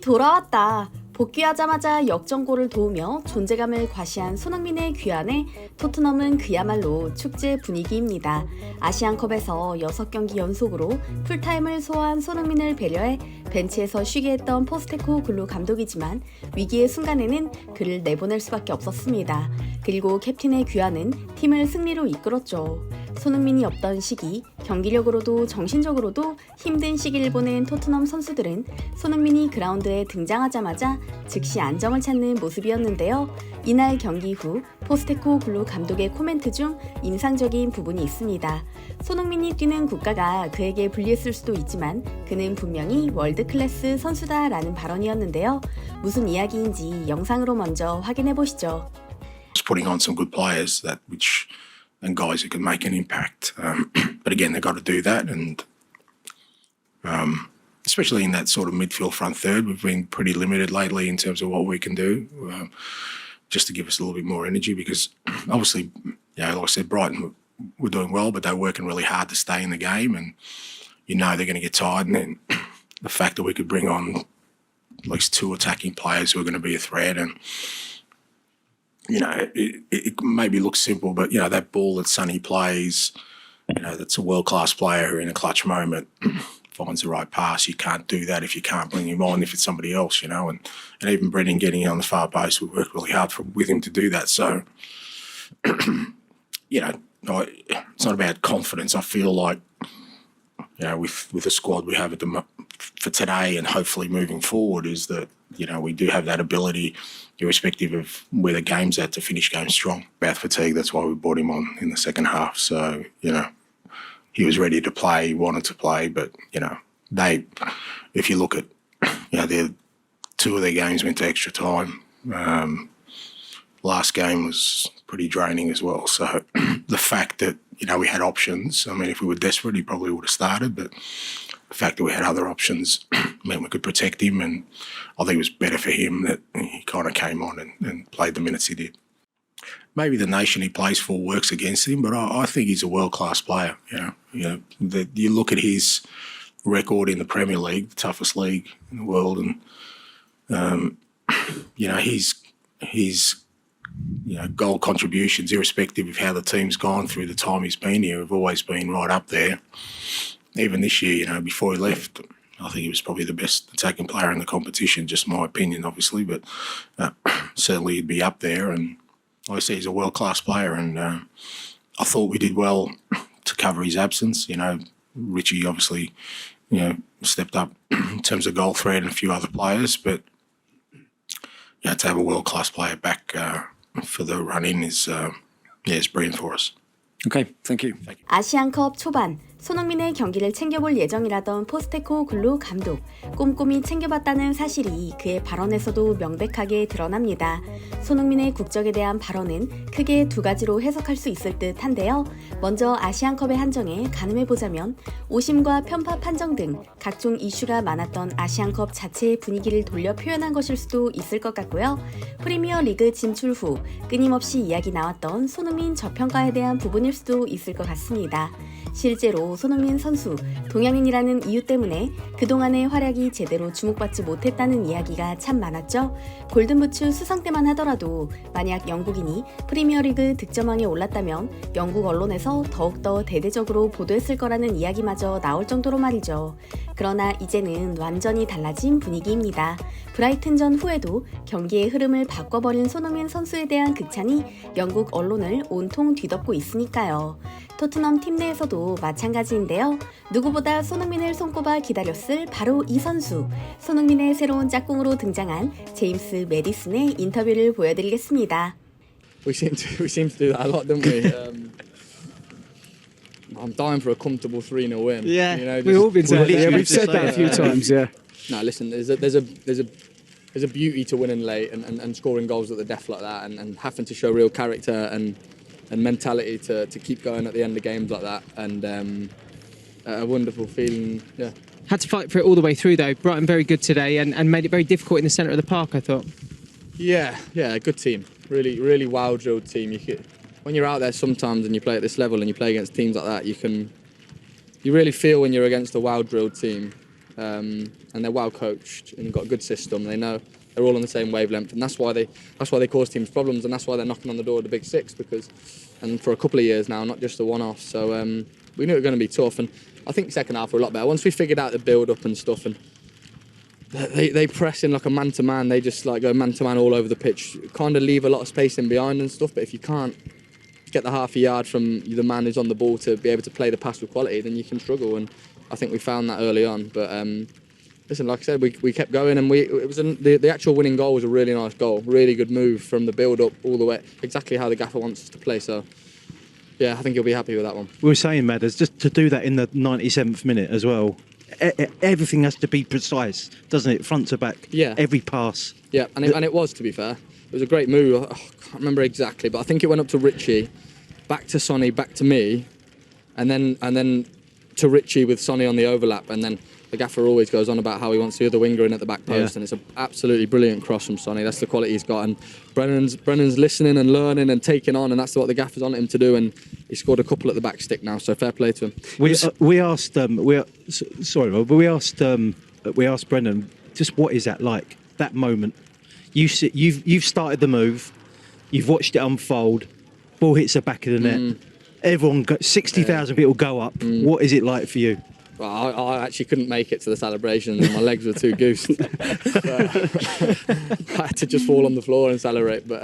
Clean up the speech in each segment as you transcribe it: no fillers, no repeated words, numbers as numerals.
돌아왔다. 복귀하자마자 역전골을 도우며 존재감을 과시한 손흥민의 귀환에 토트넘은 그야말로 축제 분위기입니다. 아시안컵에서 6경기 연속으로 풀타임을 소화한 손흥민을 배려해 벤치에서 쉬게 했던 포스테코글루 감독이지만 위기의 순간에는 그를 내보낼 수밖에 없었습니다. 그리고 캡틴의 귀환은 팀을 승리로 이끌었죠. 손흥민이 없던 시기, 경기력으로도 정신적으로도 힘든 시기를 보낸 토트넘 선수들은 손흥민이 그라운드에 등장하자마자 즉시 안정을 찾는 모습이었는데요. 이날 경기 후 포스테코글루 감독의 코멘트 중 인상적인 부분이 있습니다. 손흥민이 뛰는 국가가 그에게 불리했을 수도 있지만 그는 분명히 월드클래스 선수다라는 발언이었는데요. 무슨 이야기인지 영상으로 먼저 확인해 보시죠. Putting on some good players and guys who can make an impact. But again, they've got to do that, and especially in that sort of midfield front third, we've been pretty limited lately in terms of what we can do, just to give us a little bit more energy. Because obviously, like I said, Brighton were doing well, but they're working really hard to stay in the game, and they're going to get tired. And then the fact that we could bring on at least 2 attacking players who are going to be a threat, and it maybe looks simple, but that ball that Sonny plays, that's a world-class player who in a clutch moment finds the right pass. You can't do that if you can't bring him on if it's somebody else, and even Brendan getting on the far post, we worked really hard with him to do that. So, it's not about confidence. I feel like, with the squad we have for today and hopefully moving forward, is that we do have that ability, irrespective of where the game's at, to finish games strong. About fatigue, that's why we brought him on in the second half. So, he was ready to play, he wanted to play, but, if you look at, their 2 of their games went to extra time. Last game was pretty draining as well. So the fact that, we had options, I mean, if we were desperate, he probably would have started, but the fact that we had other options meant we could protect him, and I think it was better for him that he kind of came on and played the minutes he did. Maybe the nation he plays for works against him, but I think he's a world-class player. You look at his record in the Premier League, the toughest league in the world, and his goal contributions, irrespective of how the team's gone through the time he's been here, have always been right up there. Even this year, before he left, I think he was probably the best attacking player in the competition, just my opinion, obviously, but certainly he'd be up there. And like I say, he's a world-class player, and I thought we did well to cover his absence. Richie obviously, stepped up in terms of goal threat and a few other players, but to have a world-class player back for the run-in is brilliant for us. Okay, thank you. 아시안컵 초반 손흥민의 경기를 챙겨볼 예정이라던 포스테코글루 감독. 꼼꼼히 챙겨봤다는 사실이 그의 발언에서도 명백하게 드러납니다. 손흥민의 국적에 대한 발언은 크게 2가지로 해석할 수 있을 듯 한데요. 먼저 아시안컵의 한정에 가늠해보자면 오심과 편파 판정 등 각종 이슈가 많았던 아시안컵 자체의 분위기를 돌려 표현한 것일 수도 있을 것 같고요. 프리미어 리그 진출 후 끊임없이 이야기 나왔던 손흥민 저평가에 대한 부분일 수도 있을 것 같습니다. 실제로 손흥민 선수, 동양인이라는 이유 때문에 그동안의 활약이 제대로 주목받지 못했다는 이야기가 참 많았죠. 골든부츠 수상 때만 하더라도 만약 영국인이 프리미어리그 득점왕에 올랐다면 영국 언론에서 더욱더 대대적으로 보도했을 거라는 이야기마저 나올 정도로 말이죠. 그러나 이제는 완전히 달라진 분위기입니다. 브라이튼전 후에도 경기의 흐름을 바꿔버린 손흥민 선수에 대한 극찬이 영국 언론을 온통 뒤덮고 있으니까요. 토트넘 팀 내에서도 마찬가지인데요. 누구보다 손흥민을 손꼽아 기다렸을 바로 이 선수. 손흥민의 새로운 짝꿍으로 등장한 제임스 매디슨의 인터뷰를 보여드리겠습니다. We seem to do that a lot, don't we? I'm dying for a comfortable 3-0 win. Yeah, we've all been saying that. Yeah, we've said that a few times. Yeah. No, listen. There's a beauty to winning late and scoring goals at the death like that, and having to show real character and mentality to keep going at the end of games like that, and a wonderful feeling. Yeah. Had to fight for it all the way through though. Brighton very good today and made it very difficult in the centre of the park, I thought. Yeah, good team. Really well drilled team. When you're out there sometimes and you play at this level and you play against teams like that, you really feel when you're against a well drilled team and they're well coached and got a good system. They know they're all on the same wavelength, and that's why they cause teams problems, and that's why they're knocking on the door of the Big Six and for a couple of years now, not just a one-off. So we knew it was going to be tough, and I think second half were a lot better once we figured out the build-up and stuff. And they press in like a man-to-man. They just like go man-to-man all over the pitch. Kind of leave a lot of space in behind and stuff. But if you can't get the half a yard from the man who's on the ball to be able to play the pass with quality, then you can struggle. And I think we found that early on. But listen, like I said, we kept going, and the actual winning goal was a really nice goal. Really good move from the build-up all the way, exactly how the gaffer wants us to play. So yeah, I think he'll be happy with that one. We were saying, Madders, just to do that in the 97th minute as well. Everything has to be precise, doesn't it? Front to back. Yeah. Every pass. Yeah, and it was, to be fair. It was a great move. I can't remember exactly, but I think it went up to Richie, back to Sonny, back to me, and then to Richie with Sonny on the overlap, and then the gaffer always goes on about how he wants the other winger in at the back post, and it's an absolutely brilliant cross from Sonny. That's the quality he's got, and Brennan's listening and learning and taking on, and that's what the gaffer's on him to do, and he scored a couple at the back stick now, so fair play to him. We asked Brennan, just what is that like, that moment? You've started the move, you've watched it unfold, ball hits the back of the net, everyone, 60,000 people go up. What is it like for you? Well, I actually couldn't make it to the celebration, and my legs were too goosed. I had to just fall on the floor and celebrate. But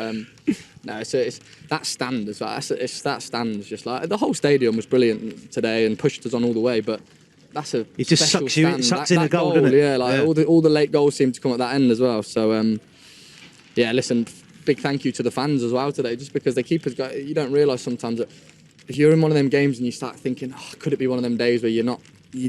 no, it's that stand as well. It's that stand. Just like the whole stadium was brilliant today and pushed us on all the way. But that's a it just special sucks in a goal, doesn't it? Yeah, like all the late goals seem to come at that end as well. So yeah, listen, big thank you to the fans as well today, just because they keep us going. You don't realise sometimes that if you're in one of them games and you start thinking, oh, could it be one of them days where you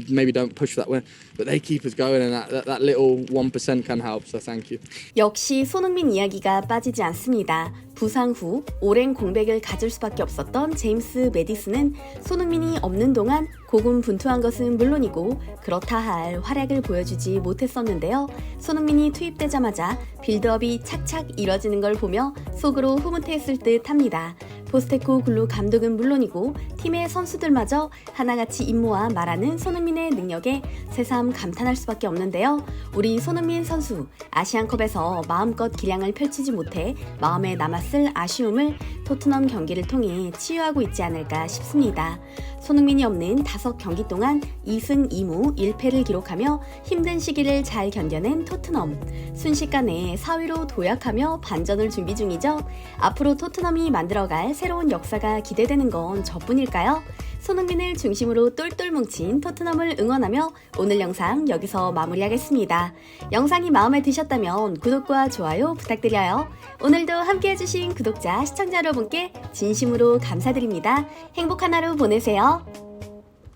maybe don't push for that win, but they keep us going, and that little 1% can help, so thank you. 역시 손흥민 이야기가 빠지지 않습니다. 부상 후 오랜 공백을 가질 수밖에 없었던 제임스 매디슨은 손흥민이 없는 동안 고군분투한 것은 물론이고 그렇다 할 활약을 보여주지 못했었는데요. 손흥민이 투입되자마자 빌드업이 착착 이뤄지는 걸 보며 속으로 흐뭇해했을 듯 합니다. 포스테코글루 감독은 물론이고 팀의 선수들마저 하나같이 임무와 말하는 손흥민의 능력에 새삼 감탄할 수밖에 없는데요. 우리 손흥민 선수 아시안컵에서 마음껏 기량을 펼치지 못해 마음에 남았을 아쉬움을 토트넘 경기를 통해 치유하고 있지 않을까 싶습니다. 손흥민이 없는 5경기 동안 2승 2무 1패를 기록하며 힘든 시기를 잘 견뎌낸 토트넘. 순식간에 4위로 도약하며 반전을 준비 중이죠. 앞으로 토트넘이 만들어갈 새로운 역사가 기대되는 건 저뿐일까요? 손흥민을 중심으로 똘똘 뭉친 토트넘을 응원하며 오늘 영상 여기서 마무리하겠습니다. 영상이 마음에 드셨다면 구독과 좋아요 부탁드려요. 오늘도 함께해주신 구독자, 시청자 여러분께 진심으로 감사드립니다. 행복한 하루 보내세요.